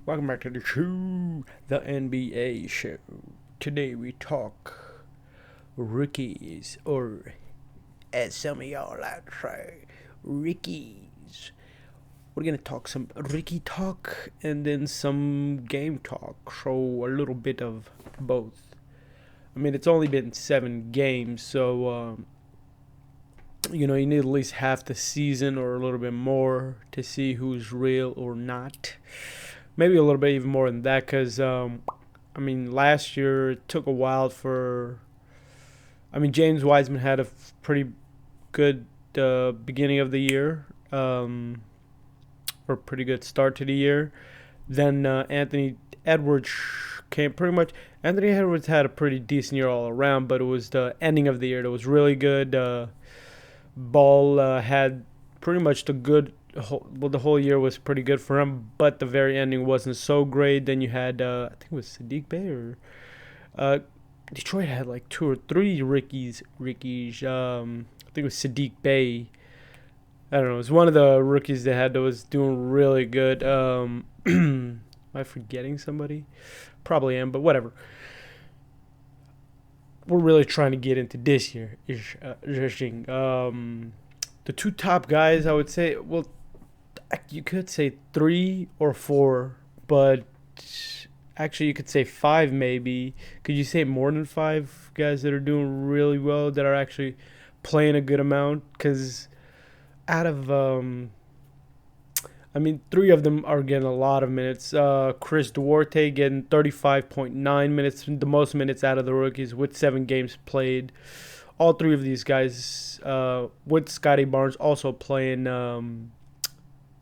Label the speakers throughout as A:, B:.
A: Welcome back to the show, the NBA show. Today we talk rookies, or as some of y'all like to say, rickies. We're gonna talk some Ricky talk and then some game talk, so a little bit of both. I mean, it's only been 7 games, so you need at least half the season or a little bit more to see who's real or not. Maybe a little bit even more than that, because last year it took a while for. James Wiseman had a pretty good beginning of the year, or pretty good start to the year. Then Anthony Edwards came pretty much. Anthony Edwards had a pretty decent year all around, but it was the ending of the year that was really good. Ball had pretty much the whole year was pretty good for him, but the very ending wasn't so great. Then you had I think it was Sadiq Bey or Detroit had like 2 or 3 Rickies. I think it was Sadiq Bey. I don't know. It was one of the rookies they had that was doing really good. Am I forgetting somebody? Probably am, but whatever. We're really trying to get into this year. The 2 top guys, I would say, well, you could say 3 or 4, but actually you could say 5 maybe. Could you say more than 5 guys that are doing really well, that are actually playing a good amount? Because out of 3 of them are getting a lot of minutes. Chris Duarte getting 35.9 minutes, the most minutes out of the rookies with 7 games played. All 3 of these guys, with Scotty Barnes also playing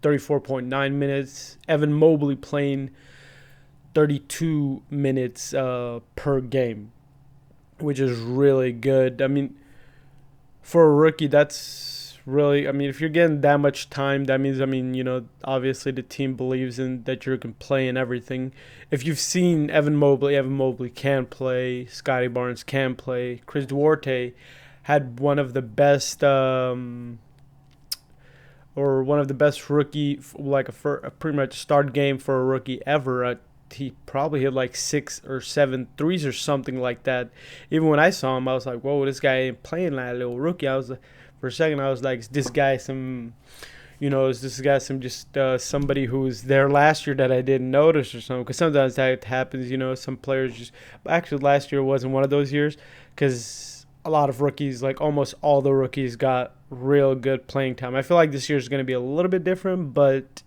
A: 34.9 minutes. Evan Mobley playing 32 minutes per game, which is really good. For a rookie, that's really, if you're getting that much time, that means, obviously the team believes in that you can play and everything. If you've seen Evan Mobley can play. Scotty Barnes can play. Chris Duarte had one of the best, or one of the best rookie, like a pretty much start game for a rookie ever. He probably hit like 6 or 7 threes or something like that. Even when I saw him, I was like, whoa, this guy ain't playing like a little rookie. For a second, I was like, is this guy some just somebody who was there last year that I didn't notice or something? Because sometimes that happens, some players just. Actually, last year wasn't one of those years, because a lot of rookies, like almost all the rookies, got real good playing time. I feel like this year is going to be a little bit different, but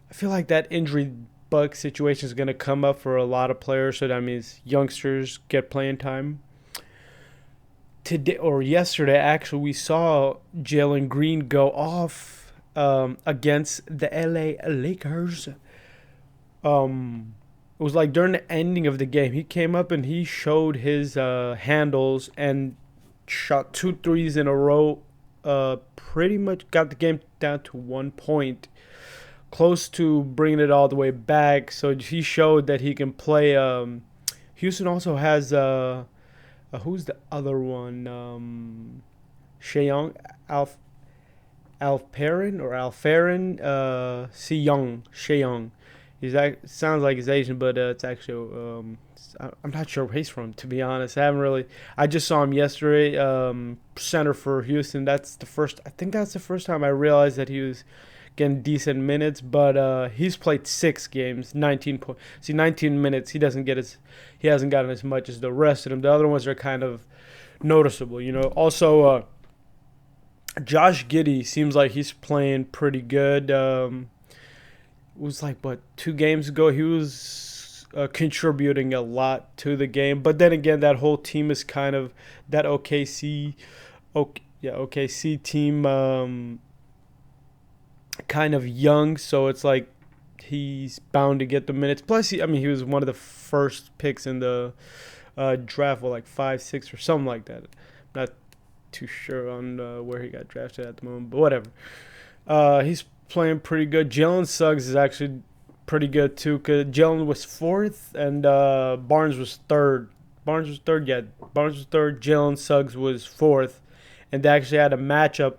A: I feel like that injury bug situation is going to come up for a lot of players, so that means youngsters get playing time. Today or yesterday, actually, we saw Jalen Green go off against the LA Lakers. It was like during the ending of the game, he came up and he showed his handles and shot 2 threes in a row. Pretty much got the game down to 1 point, close to bringing it all the way back. So he showed that he can play. Houston also has who's the other one? Sheung, Alperin or Alfarin, Sheung. Sounds like he's Asian, but it's actually I'm not sure where he's from, to be honest. I just saw him yesterday. Center for Houston. I think that's the first time I realized that he was getting decent minutes, but he's played 6 games, 19 minutes. He hasn't gotten as much as the rest of them. The other ones are kind of noticeable, Also, Josh Giddey seems like he's playing pretty good. It was like 2 games ago he was contributing a lot to the game, but then again, that whole team is kind of that OKC team. Kind of young, so it's like he's bound to get the minutes. Plus, he was one of the first picks in the draft, like 5, 6, or something like that. Not too sure on where he got drafted at the moment, but whatever. He's playing pretty good. Jalen Suggs is actually pretty good too, because Jalen was 4th and Barnes was 3rd. Barnes was 3rd. Jalen Suggs was 4th, and they actually had a matchup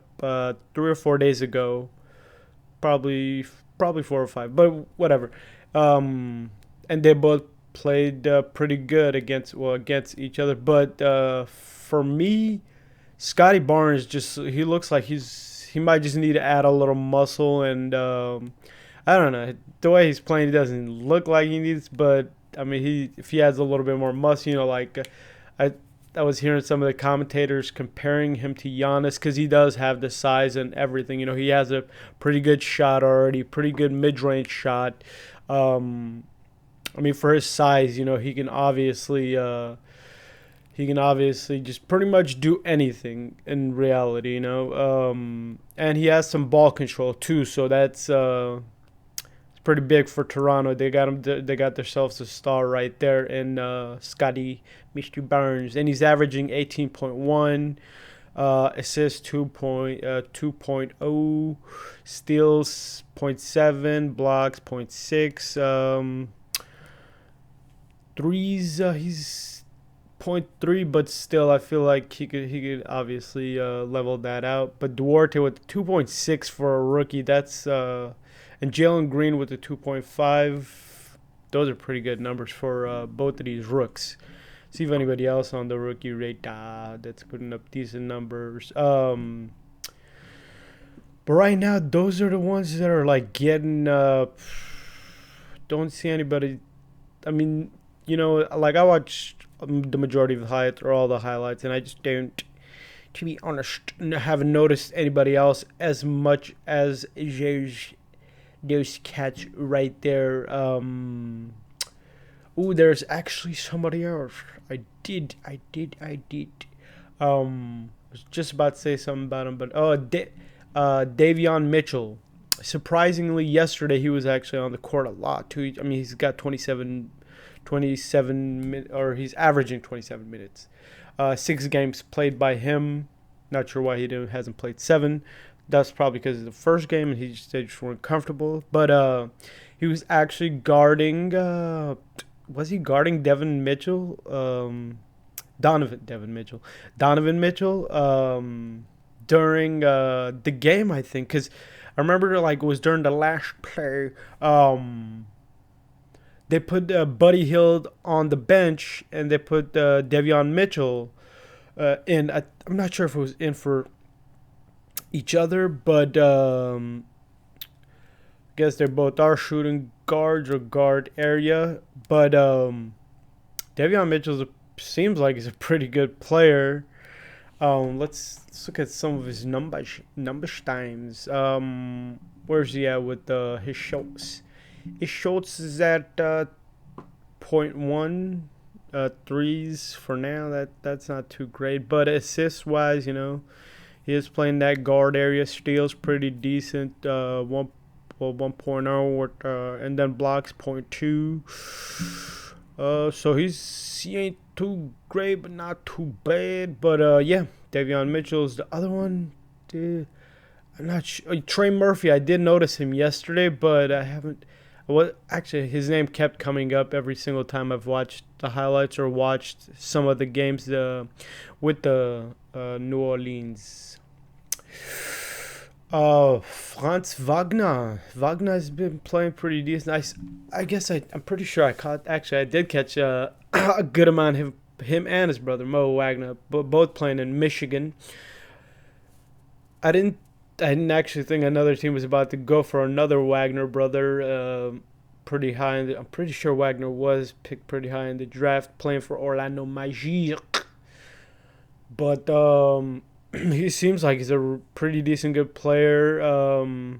A: 3 or 4 days ago. Probably probably 4 or 5, but whatever. And they both played pretty good against each other. But for me, Scotty Barnes just he looks like he might just need to add a little muscle, and I don't know, the way he's playing, he doesn't look like he needs. But I mean, if he adds a little bit more muscle, like I I was hearing some of the commentators comparing him to Giannis because he does have the size and everything. He has a pretty good shot already, pretty good mid-range shot. I mean, for his size, he can obviously just pretty much do anything in reality, and he has some ball control too, so that's pretty big for Toronto. They got themselves a star right there in Scotty Mr. Barnes, and he's averaging 18.1, assists 2.0, steals 0.7, blocks 0.6, threes he's 0.3, but still I feel like he could obviously level that out. But Duarte with 2.6 for a rookie, that's and Jalen Green with the 2.5. Those are pretty good numbers for both of these rooks. See if anybody else on the rookie radar that's putting up decent numbers. But right now, those are the ones that are like getting. Don't see anybody. I mean, like I watch the majority of the highlights or all the highlights, and I just don't, to be honest, haven't noticed anybody else as much as those cats right there. There's actually somebody else. I did. Was just about to say something about him, but Davion Mitchell. Surprisingly, yesterday he was actually on the court a lot too. I mean, he's got 27 minutes, or he's averaging 27 minutes. 6 games played by him. Not sure why he hasn't played 7. That's probably because of the first game and they just weren't comfortable. But he was actually guarding. Was he guarding Devin Mitchell? Donovan Mitchell. During the game, I think, because I remember it was during the last play. They put Buddy Hield on the bench and they put Davion Mitchell in. I'm not sure if it was in for each other, but I guess they both are shooting guards or guard area. But Davion Mitchell seems like he's a pretty good player. Let's look at some of his numbers times. Where's he at with his shots? His shots is at 0.1 threes for now. That's not too great, but assist wise, he is playing that guard area. Steals pretty decent. 1.0 and then blocks 0.2. So he ain't too great, but not too bad. But yeah, Davion Mitchell's the other one. Dude, I'm not sure. Trey Murphy, I did notice him yesterday, but I haven't. Well, actually, his name kept coming up every single time I've watched the highlights or watched some of the games with the New Orleans. Franz Wagner. Wagner has been playing pretty decent. I guess I'm pretty sure I did catch a good amount of him and his brother Mo Wagner, both playing in Michigan. I didn't actually think another team was about to go for another Wagner brother. Pretty high. I'm pretty sure Wagner was picked pretty high in the draft, playing for Orlando Magic. But he seems like he's a pretty decent, good player. I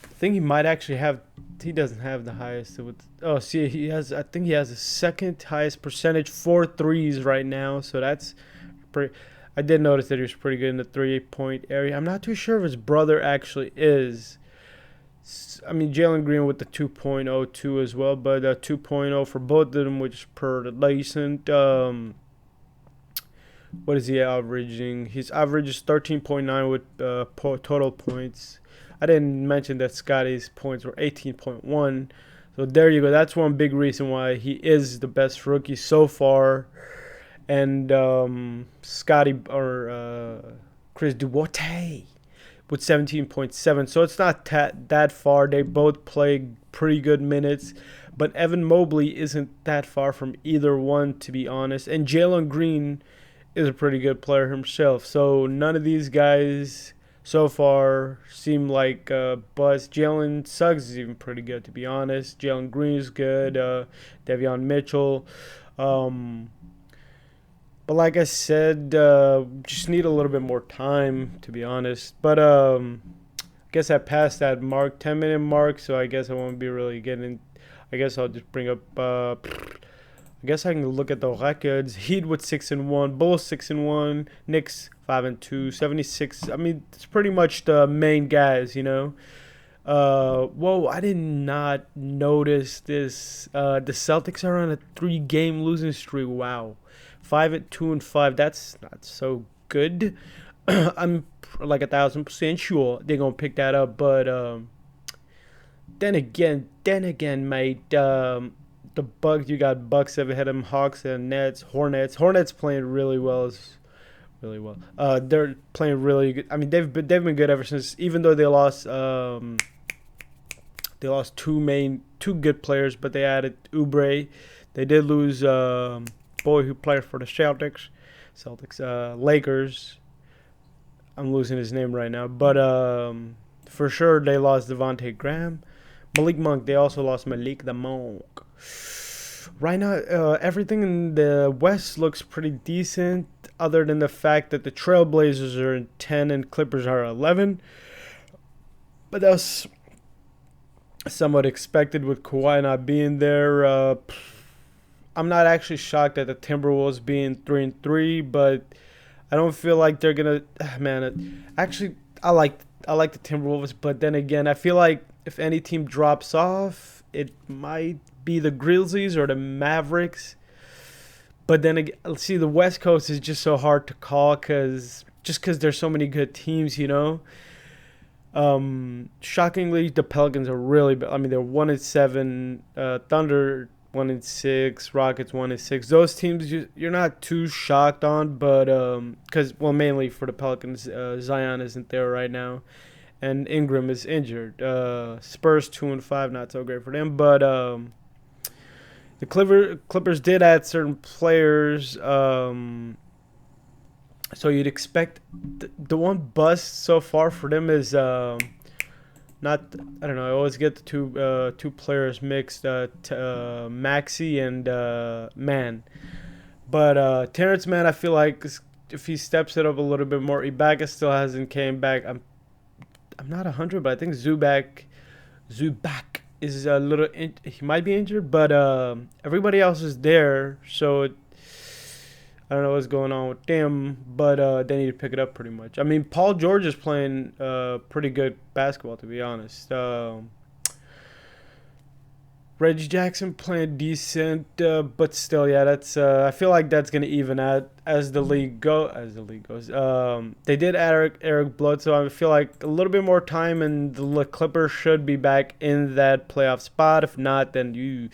A: think he might actually have. He doesn't have the highest. He has. I think he has the second highest percentage for threes right now. So that's pretty. I did notice that he was pretty good in the 3-point area. I'm not too sure if his brother actually is. I mean, Jalen Green with the 2.02 as well, but 2.0 for both of them, which is per decent. What is he averaging? His average is 13.9 with total points. I didn't mention that Scotty's points were 18.1. So there you go. That's one big reason why he is the best rookie so far. And Scotty or Chris Duarte with 17.7. So it's not that far. They both play pretty good minutes. But Evan Mobley isn't that far from either one, to be honest. And Jalen Green is a pretty good player himself. So none of these guys so far seem like bust. Jalen Suggs is even pretty good, to be honest. Jalen Green is good. Donovan Mitchell. But like I said, just need a little bit more time, to be honest. But I guess I passed that 10-minute mark, so I guess I won't be really getting. I guess I'll just bring up. I guess I can look at the records. Heat with 6-1, Bulls 6-1, Knicks 5-2, 76. I mean, it's pretty much the main guys, you know. Whoa! I did not notice this. The Celtics are on a 3-game losing streak. Wow, 5-2-5. That's not so good. I'm like 1,000% sure they're gonna pick that up, but then again, mate. The Bucks, you got Bucks ahead of them, Hawks and Nets, Hornets playing really well. Really well. They're playing really good. I mean, they've been good ever since. Even though they lost two good players, but they added Oubre. They did lose boy who played for the Celtics, Lakers. I'm losing his name right now, but for sure they lost Devontae Graham, Malik Monk. They also lost Malik the Monk. Right now, everything in the West looks pretty decent, other than the fact that the Trailblazers are in 10 and Clippers are 11. But that's somewhat expected with Kawhi not being there. I'm not actually shocked at the Timberwolves being 3-3, but I don't feel like they're gonna. Actually, I like the Timberwolves, but then again, I feel like if any team drops off, it might be the Grizzlies or the Mavericks. But then again, see, the West Coast is just so hard to call because there's so many good teams, you know. Shockingly, the Pelicans are really. I mean, they're 1-7. Thunder 1-6. Rockets 1-6. Those teams you're not too shocked on, but mainly for the Pelicans, Zion isn't there right now, and Ingram is injured. Spurs 2-5, not so great for them, but the Clippers did add certain players. So you'd expect the one bust so far for them is not. I don't know. I always get the two players mixed, Maxey and Mann. But Terrence Mann, I feel like if he steps it up a little bit more, Ibaka still hasn't came back. I'm not 100, but I think Zubac is a little. He might be injured, but everybody else is there. So I don't know what's going on with them, but they need to pick it up pretty much. I mean, Paul George is playing pretty good basketball, to be honest. Reggie Jackson playing decent, but still, yeah, that's. I feel like that's gonna even out as the league goes. They did add Eric Bledsoe. I feel like a little bit more time, and the Clippers should be back in that playoff spot. If not, then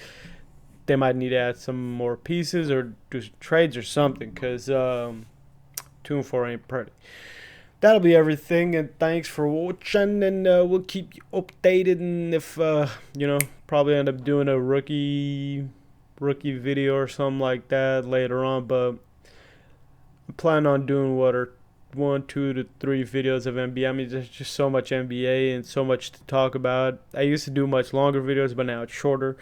A: they might need to add some more pieces or do some trades or something, because 2-4 ain't pretty. That'll be everything, and thanks for watching, and we'll keep you updated, and if probably end up doing a rookie video or something like that later on, but I'm planning on doing 1, 2 to 3 videos of NBA. I mean, there's just so much NBA and so much to talk about. I used to do much longer videos, but now it's shorter.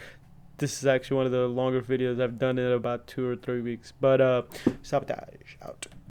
A: This is actually one of the longer videos I've done in about 2 or 3 weeks. But Sabotage out.